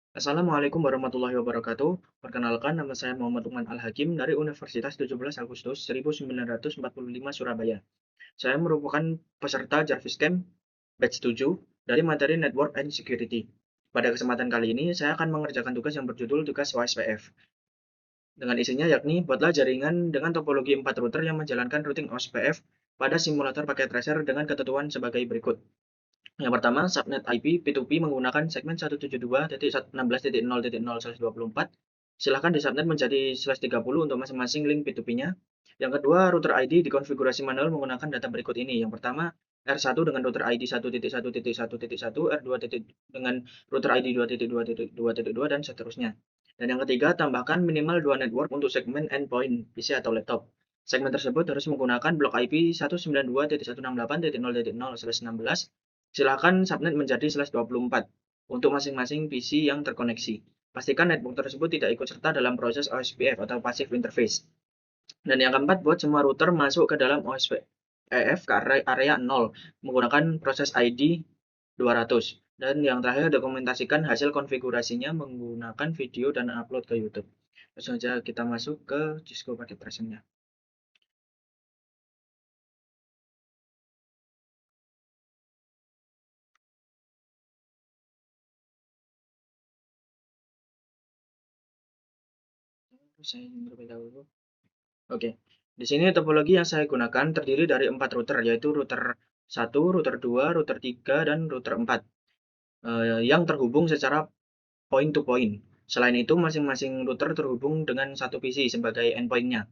Assalamualaikum warahmatullahi wabarakatuh. Perkenalkan, nama saya Muhammad Lukman Al-Hakim dari Universitas 17 Agustus 1945 Surabaya. Saya merupakan peserta Jarvis Camp Batch 7 dari materi Network and Security. Pada kesempatan kali ini, saya akan mengerjakan tugas yang berjudul tugas OSPF. Dengan isinya yakni, buatlah jaringan dengan topologi 4 router yang menjalankan routing OSPF pada simulator paket tracer dengan ketentuan sebagai berikut. Yang pertama, subnet IP P2P menggunakan segmen 172.16.0.0/24. Silahkan disubnet menjadi /30 untuk masing-masing link P2P-nya. Yang kedua, router ID dikonfigurasi manual menggunakan data berikut ini. Yang pertama, R1 dengan router ID 1.1.1.1, R2 dengan router ID 2.2.2.2, dan seterusnya. Dan yang ketiga, tambahkan minimal 2 network untuk segmen endpoint PC atau laptop. Segmen tersebut harus menggunakan blok IP 192.168.0.0/16. Silakan subnet menjadi /24 untuk masing-masing PC yang terkoneksi. Pastikan network tersebut tidak ikut serta dalam proses OSPF atau passive interface. Dan yang keempat, buat semua router masuk ke dalam OSPF ke area 0 menggunakan proses ID 200. Dan yang terakhir, dokumentasikan hasil konfigurasinya menggunakan video dan upload ke YouTube. Langsung saja kita masuk ke Cisco Packet Tracer-nya. Saya ingin terlebih dahulu. Oke, di sini topologi yang saya gunakan terdiri dari 4 router, yaitu router 1, router 2, router 3, dan router 4, yang terhubung secara point to point. Selain itu, masing-masing router terhubung dengan satu PC sebagai endpoint-nya.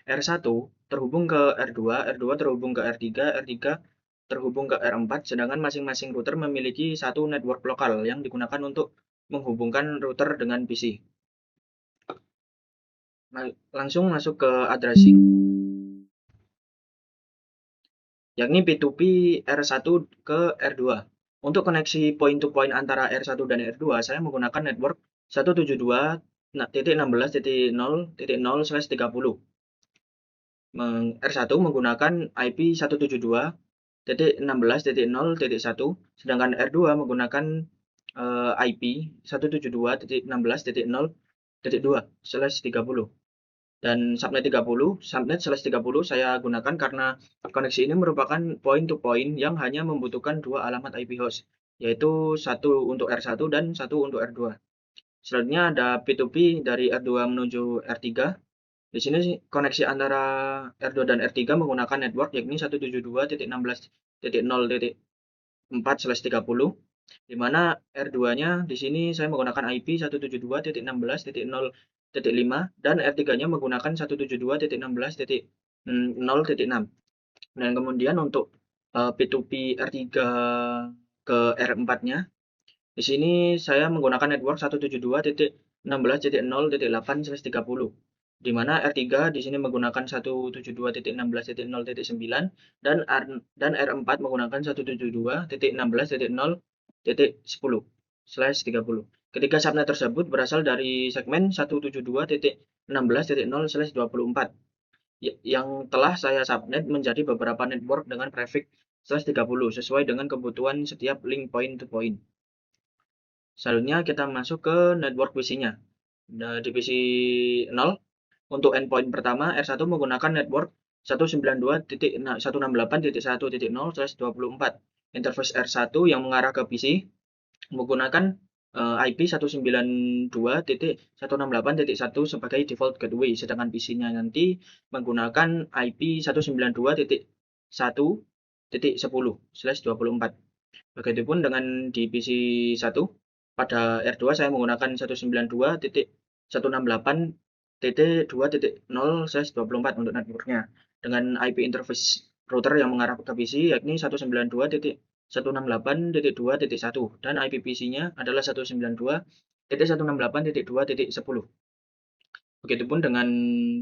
R1 terhubung ke R2, R2 terhubung ke R3, R3 terhubung ke R4, sedangkan masing-masing router memiliki satu network lokal yang digunakan untuk menghubungkan router dengan PC. Langsung masuk ke addressing, yakni P2P R1 ke R2. Untuk koneksi point-to-point antara R1 dan R2, saya menggunakan network 172.16.0.0/30. R1 menggunakan IP 172.16.0.1, sedangkan R2 menggunakan IP 172.16.0.2/30. Dan subnet 30 saya gunakan karena koneksi ini merupakan point to point yang hanya membutuhkan 2 alamat IP host, yaitu satu untuk R1 dan satu untuk R2. Selanjutnya ada P2P dari R2 menuju R3. Di sini koneksi antara R2 dan R3 menggunakan network yakni 172.16.0.4/30, di mana R2-nya di sini saya menggunakan IP 172.16.0.5 dan R3-nya menggunakan 172.16.0.6. Dan kemudian untuk P2P R3 ke R4-nya, di sini saya menggunakan network 172.16.0.8/30, di mana R3 di sini menggunakan 172.16.0.9 dan R4 menggunakan 172.16.0.10/30. Ketiga subnet tersebut berasal dari segmen 172.16.0/24 yang telah saya subnet menjadi beberapa network dengan prefix /30 sesuai dengan kebutuhan setiap link point to point. Selanjutnya kita masuk ke network PC-nya. Nah, di PC 0, untuk endpoint pertama, R1 menggunakan network 192.168.1.0/24. Interface R1 yang mengarah ke PC menggunakan IP 192.168.1 sebagai default gateway, sedangkan PC-nya nanti menggunakan IP 192.1.10/24. Begitupun dengan di PC 1, pada R2 saya menggunakan 192.168.2.0/24 untuk networknya, dengan IP interface router yang mengarah ke PC yakni 192.168.2.1 dan IP PC-nya adalah 192.168.2.10. Begitupun dengan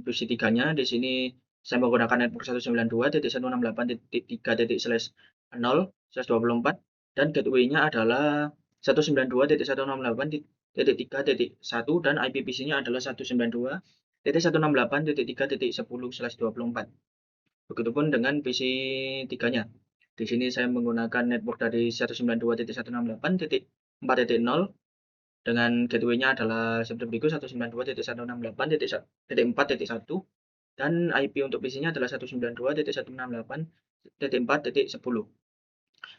PC 3-nya, di sini saya menggunakan network 192.168.3.0/24 dan gateway-nya adalah 192.168.3.1 dan IP PC-nya adalah 192.168.3.10/24. Begitupun dengan PC 3-nya. Di sini saya menggunakan network dari 192.168.4.0 dengan gateway-nya adalah seperti berikut 192.168.4.1 dan IP untuk PC-nya adalah 192.168.4.10.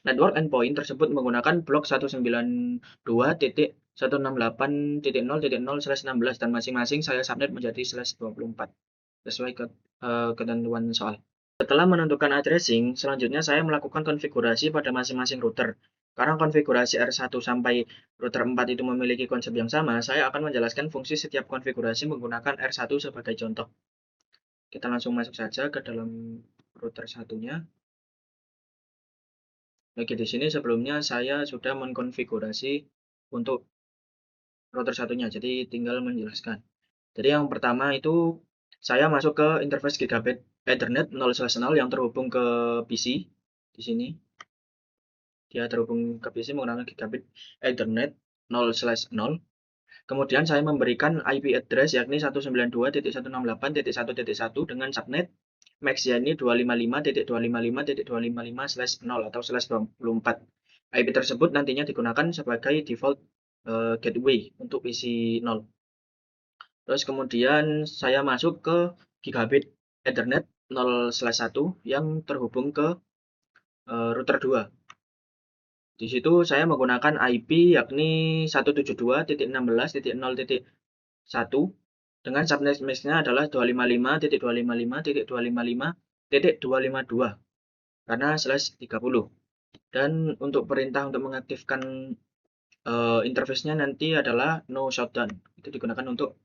Network endpoint tersebut menggunakan blok 192.168.0.0/16 dan masing-masing saya subnet menjadi /24 sesuai ketentuan soal. Setelah menentukan addressing, selanjutnya saya melakukan konfigurasi pada masing-masing router. Karena konfigurasi R1 sampai router 4 itu memiliki konsep yang sama, saya akan menjelaskan fungsi setiap konfigurasi menggunakan R1 sebagai contoh. Kita langsung masuk saja ke dalam router satunya. Oke, di sini sebelumnya saya sudah mengkonfigurasi untuk router satunya, jadi tinggal menjelaskan. Jadi yang pertama itu saya masuk ke interface Gigabit Ethernet 0/0 yang terhubung ke PC di sini. Dia terhubung ke PC menggunakan Gigabit Ethernet 0/0. Kemudian saya memberikan IP address yakni 192.168.1.1 dengan subnet max-nya ini 255.255.255/0 atau /24. IP tersebut nantinya digunakan sebagai default gateway untuk PC 0. Terus kemudian saya masuk ke Gigabit Ethernet 0/1 yang terhubung ke router 2. Di situ saya menggunakan IP yakni 172.16.0.1 dengan subnet max-nya adalah 255.255.255.252 karena /30. Dan untuk perintah untuk mengaktifkan interface-nya nanti adalah no shutdown. Itu digunakan untuk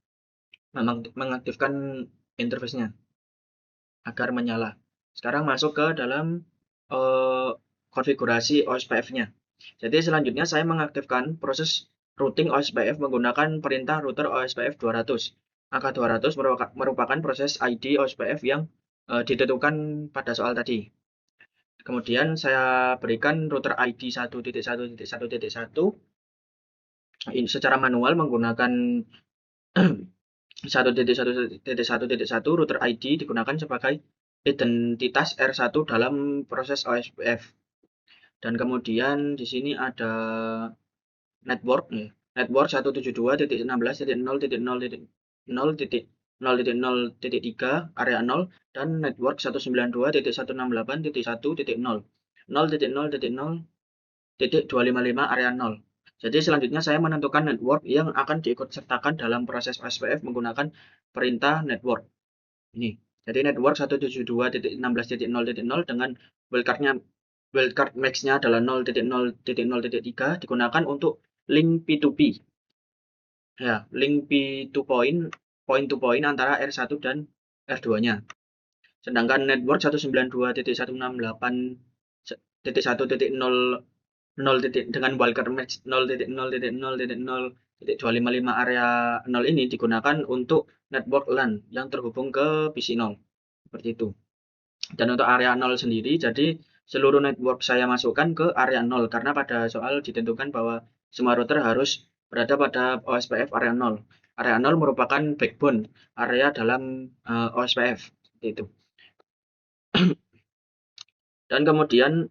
mengaktifkan interface-nya agar menyala. Sekarang masuk ke dalam konfigurasi OSPF-nya. Jadi selanjutnya saya mengaktifkan proses routing OSPF menggunakan perintah router OSPF 200. Angka 200 merupakan proses ID OSPF yang ditentukan pada soal tadi. Kemudian saya berikan router ID 1.1.1.1 secara manual menggunakan 1.1.1.1 router ID digunakan sebagai identitas R1 dalam proses OSPF. Dan kemudian di sini ada network 172.16.0.0.0.0.3 area 0 dan network 192.168.1.0.0.0.255 area 0. Jadi selanjutnya saya menentukan network yang akan diikutsertakan dalam proses OSPF menggunakan perintah network. Ini. Jadi network 172.16.0.0 dengan wildcard max-nya adalah 0.0.0.3 digunakan untuk link P2P. Ya, link point to point antara R1 dan R2-nya. Sedangkan network 192.168.1.0 dengan wildcard max 0.0.0.0.255 area 0 ini digunakan untuk network LAN yang terhubung ke PC 0. Seperti itu. Dan untuk area 0 sendiri, jadi seluruh network saya masukkan ke area 0 karena pada soal ditentukan bahwa semua router harus berada pada OSPF area 0. Area 0 merupakan backbone area dalam OSPF. Seperti itu. Dan kemudian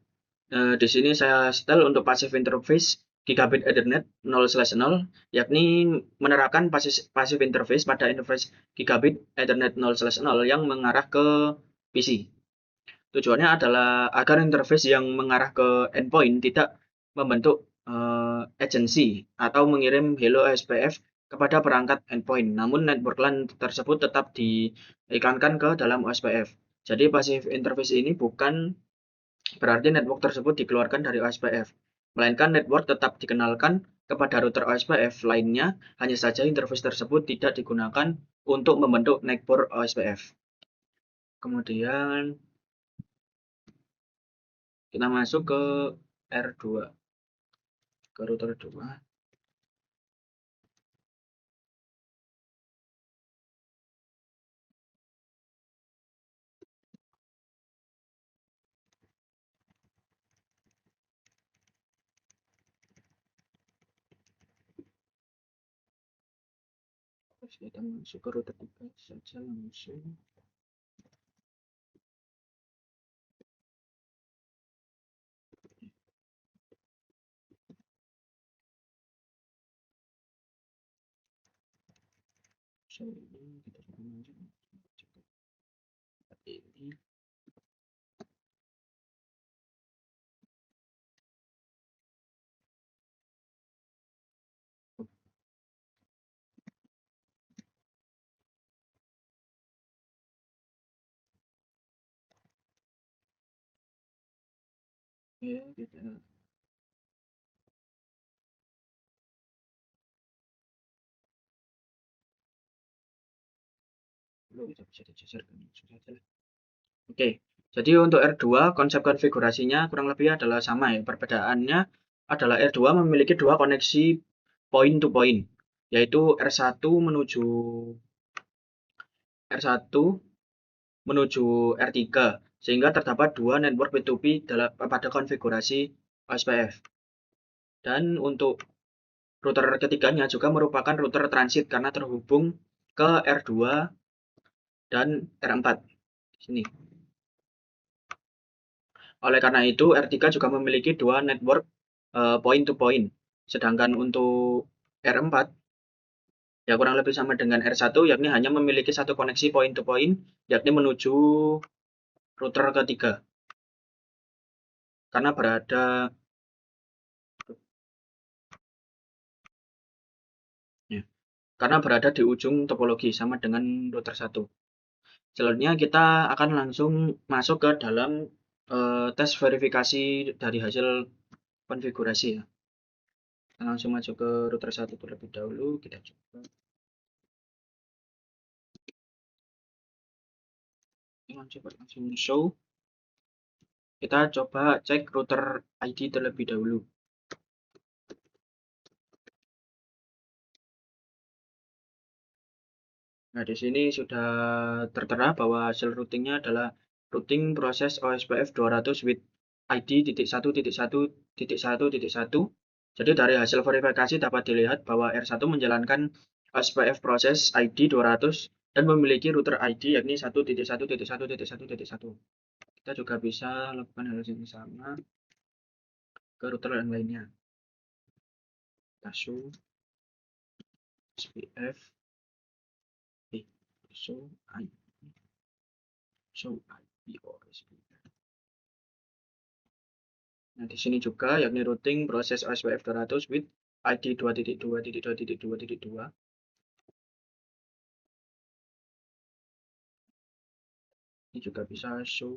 di sini saya setel untuk passive interface Gigabit Ethernet 0/0 yakni menerapkan passive interface pada interface Gigabit Ethernet 0/0 yang mengarah ke PC. Tujuannya adalah agar interface yang mengarah ke endpoint tidak membentuk agency atau mengirim hello SPF kepada perangkat endpoint. Namun network LAN tersebut tetap diiklankan ke dalam OSPF. Jadi passive interface ini bukan berarti network tersebut dikeluarkan dari OSPF, melainkan network tetap dikenalkan kepada router OSPF lainnya, hanya saja interface tersebut tidak digunakan untuk membentuk network OSPF. Kemudian kita masuk ke R2, ke router 2. Terus kita masuk ke router 3 saja langsung. So, ini kita coba seperti ini. Oke, kita bisa digeser ke saja lah. Oke, jadi untuk R2 konsep konfigurasinya kurang lebih adalah sama ya. Perbedaannya adalah R2 memiliki dua koneksi point to point, yaitu R1 menuju R3, sehingga terdapat dua network P2P pada konfigurasi OSPF. Dan untuk router ketiganya juga merupakan router transit karena terhubung ke R2 dan R4 sini. Oleh karena itu, R3 juga memiliki dua network point to point. Sedangkan untuk R4 ya kurang lebih sama dengan R1, yakni hanya memiliki satu koneksi point to point, yakni menuju router ketiga. Karena berada di ujung topologi sama dengan router 1. Selanjutnya kita akan langsung masuk ke dalam tes verifikasi dari hasil konfigurasi ya. Kita langsung masuk ke router 1 terlebih dahulu, kita coba. Langsung show. Kita coba cek router ID terlebih dahulu. Nah, di sini sudah tertera bahwa hasil routingnya adalah routing proses OSPF 200 with ID .1.1.1.1. Jadi dari hasil verifikasi dapat dilihat bahwa R1 menjalankan OSPF proses ID 200 dan memiliki router ID yakni 1.1.1.1.1. Kita juga bisa lakukan hal yang sama ke router yang lainnya. Kita show OSPF show IP OSPF. Nah, di sini juga yakni routing proses OSPF 200 with ID 2.2.2.2.2. Ini juga bisa show.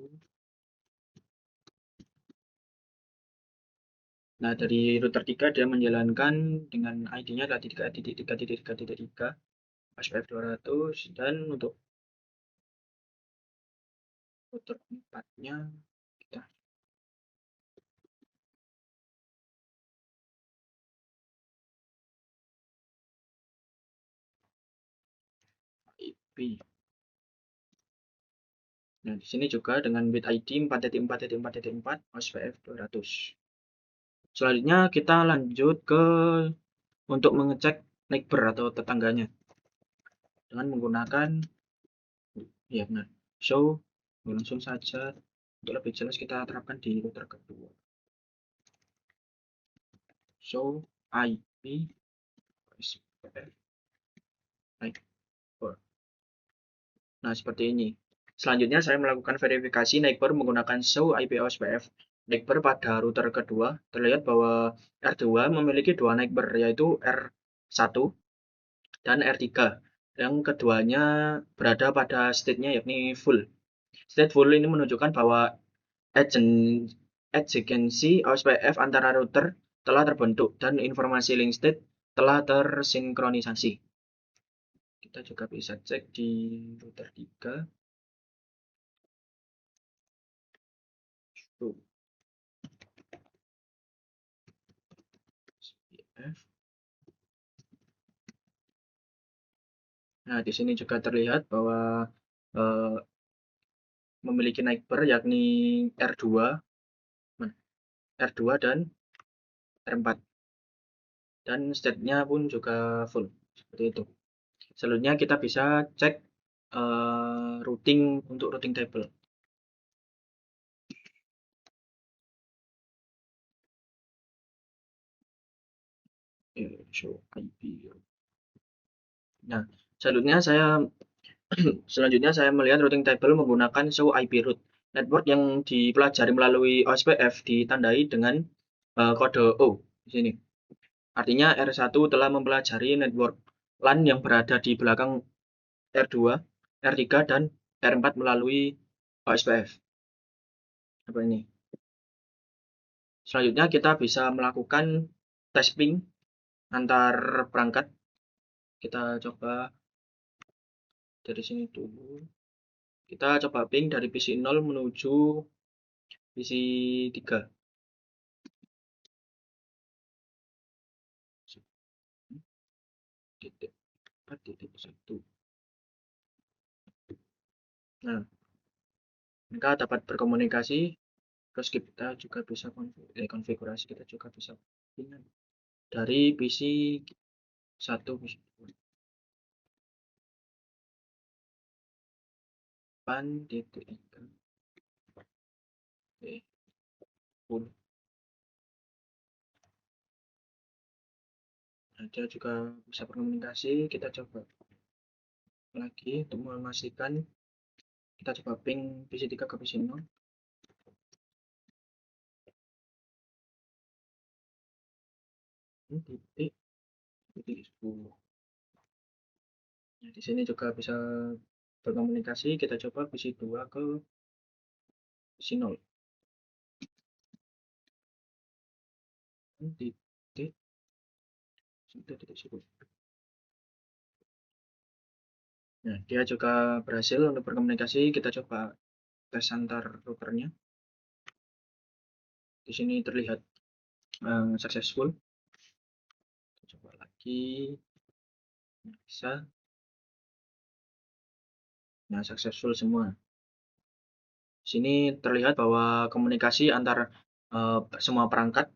Nah, dari router 3 dia menjalankan dengan ID-nya 3.3.3.3 OSPF 200, dan untuk router 4-nya kita IP. Nah, di sini juga dengan bit ID 4.4.4.4 OSPF 200. Selanjutnya kita lanjut ke untuk mengecek neighbor atau tetangganya dengan menggunakan ya benar show. Langsung saja untuk lebih jelas kita terapkan di router kedua. Show IP OSPF neighbor. Nah, seperti ini. Selanjutnya saya melakukan verifikasi neighbor menggunakan show IP OSPF neighbor pada router kedua. Terlihat bahwa R2 memiliki dua neighbor, yaitu R1 dan R3. Yang keduanya berada pada state-nya yakni full. State full ini menunjukkan bahwa adjacency OSPF antara router telah terbentuk dan informasi link state telah tersinkronisasi. Kita juga bisa cek di router 3. Nah, di sini juga terlihat bahwa memiliki neighbor yakni R2 dan R4. Dan state-nya pun juga full. Seperti itu. Selanjutnya kita bisa cek routing untuk routing table. Show IP. Nah, Selanjutnya saya melihat routing table menggunakan show IP route. Network yang dipelajari melalui OSPF ditandai dengan kode O di sini. Artinya R1 telah mempelajari network LAN yang berada di belakang R2, R3, dan R4 melalui OSPF. Apa ini? Selanjutnya kita bisa melakukan tes ping antar perangkat. Kita coba dari sini dulu. Kita coba ping dari PC 0 menuju PC 3. Titik 4.1. Nah, mereka dapat berkomunikasi. Terus kita juga bisa konfigurasi, kita juga bisa ping dari PC 1 PC 2. 8.3. Oke, full. Nah, dia juga bisa berkomunikasi. Kita coba lagi untuk memastikan. Kita coba ping PC 3 ke PC 0. Titik 10. Nah, di sini juga bisa berkomunikasi. Kita coba PC 2 ke PC 0. Titik 10. Nah, dia juga berhasil untuk berkomunikasi. Kita coba tes antar routernya. Di sini terlihat successful. Kita coba lagi. Bisa. Nah, successful semua. Di sini terlihat bahwa komunikasi antar semua perangkat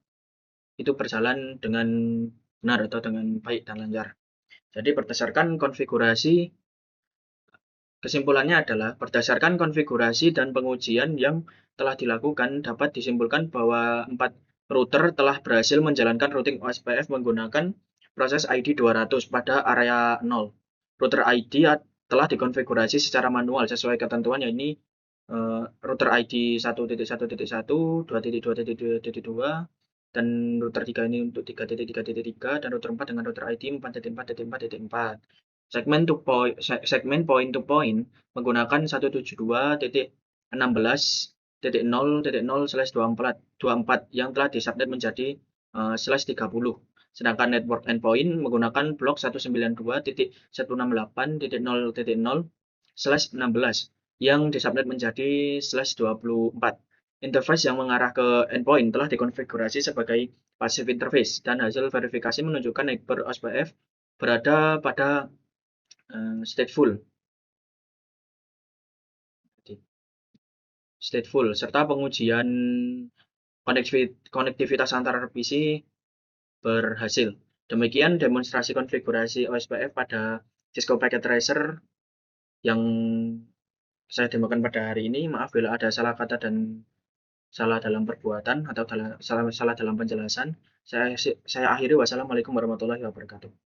itu berjalan dengan benar atau dengan baik dan lancar. Jadi berdasarkan konfigurasi, kesimpulannya adalah berdasarkan konfigurasi dan pengujian yang telah dilakukan, dapat disimpulkan bahwa 4 router telah berhasil menjalankan routing OSPF menggunakan proses ID 200 pada area 0. Router ID telah dikonfigurasi secara manual sesuai ketentuan, yakni router ID 1.1.1, 2.2.2, dan router 3 ini untuk 3.3.3, dan router 4 dengan router ID 4.4.4.4. Segmen point to point menggunakan 172.16.0.0/24 yang telah disubnet menjadi /30. Sedangkan network endpoint menggunakan blok 192.168.0.0/16 yang disubnet menjadi /24. Interface yang mengarah ke endpoint telah dikonfigurasi sebagai passive interface, dan hasil verifikasi menunjukkan neighbor OSPF berada pada stateful, serta pengujian konektivitas antar PC berhasil. Demikian demonstrasi konfigurasi OSPF pada Cisco Packet Tracer yang saya demokan pada hari ini. Maaf bila ada salah kata dan salah dalam perbuatan atau salah dalam penjelasan. Saya akhiri. Wassalamualaikum warahmatullahi wabarakatuh.